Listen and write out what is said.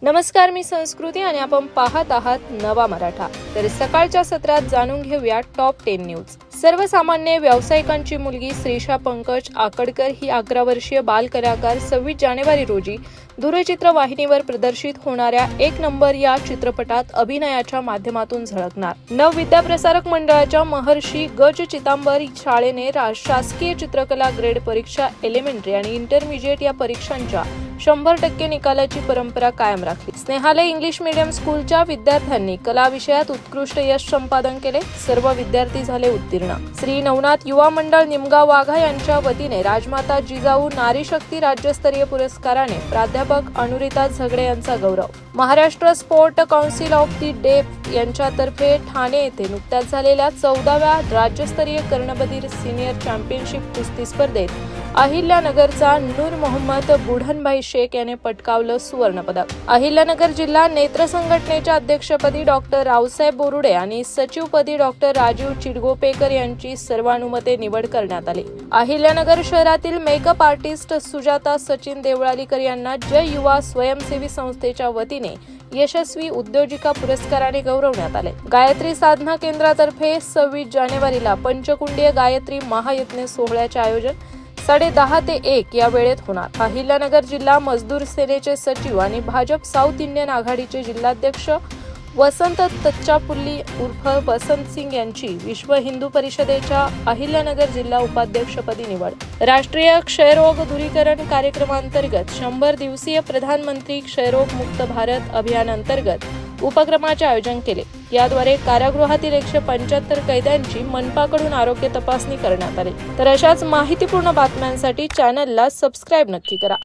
नमस्कार, मी संस्कृती आणि आपण पाहत आहात नवा मराठा। तर सकाळच्या सत्रात जाणून घेऊया टॉप 10 न्यूज। सर्वसामान्य व्यावसायिकांची मुलगी श्रीशा पंकज आकडकर ही 11 वर्षीय बाल कलाकार 26 जानेवारी रोजी दूरचित्रवाहिनीवर प्रदर्शित होणाऱ्या एक नंबर या चित्रपटात अभिनयाच्या माध्यमातून झळकणार। नव विद्याप्रसारक मंडळाच्या महर्षी गज चितांबर शाळेने शासकीय चित्रकला ग्रेड परीक्षा एलिमेंटरी आणि इंटरमिजिएट या परीक्षांच्या 100% निकालाची परंपरा कायम राखली। स्नेहालय इंग्लिश मीडियम स्कूलच्या विद्यार्थ्यांनी कला विषयात उत्कृष्ट यश संपादन केले। सर्व विद्यार्थी झाले उत्तीर्ण। श्री नवनाथ युवा मंडळ निमगाव वाघा यांच्या वतीने राजमाता जिजाऊ नारी शक्ती राज्यस्तरीय पुरस्काराने प्राध्यापक अनुरिता झगडे यांचा गौरव। Maharashtra sport council of the deaf यांच्यातर्फे ठाणे येथे नुकत्याच झालेल्या 14व्या राज्यस्तरीय कर्णबधीर सिनियर चॅम्पियनशिप कुस्ती स्पर्धेत अहिल्यानगरचा नूर मोहम्मद बुढनभाई शेख याने पटकावलं सुवर्ण पदक। अहिल्यानगर जिल्हा नेत्र संघटनेच्या अध्यक्षपदी डॉक्टर रावसाहेब बोरुडे आणि सचिवपदी डॉक्टर राजीव चिडगोपेकर यांची सर्वानुमते निवड करण्यात आली। अहिल्यानगर शहरातील मेकअप आर्टिस्ट सुजाता सचिन देवळालीकर यांना जय युवा स्वयंसेवी संस्थेच्या वतीने यशस्वी उद्योजिका पुरस्काराने गौरवण्यात आले। गायत्री साधना केंद्रातर्फे 26 जानेवारीला पंचकुंडीय गायत्री महायज्ञ सोहळ्याचे आयोजन 10:30 ते 1 या वेळेत होणार। अहिल्यानगर जिल्हा मजदूर सेनेचे सचिव आणि भाजप साऊथ इंडियन आघाडीचे जिल्हाध्यक्ष वसंत तच्चापुल्ली उर्फ वसंत सिंग यांची विश्व हिंदू परिषदेच्या अहिल्यानगर जिल्हा उपाध्यक्षपदी निवड। राष्ट्रीय क्षयरोग दूरीकरण कार्यक्रमांतर्गत 100 दिवसीय प्रधानमंत्री क्षयरोग मुक्त भारत अभियानांतर्गत उपक्रमाचे आयोजन केले। याद्वारे कारागृहातील 175 कैद्यांची मनपाकडून आरोग्य तपासणी करण्यात आली। तर अशाच माहितीपूर्ण बातम्यांसाठी चॅनलला सबस्क्राइब नक्की करा।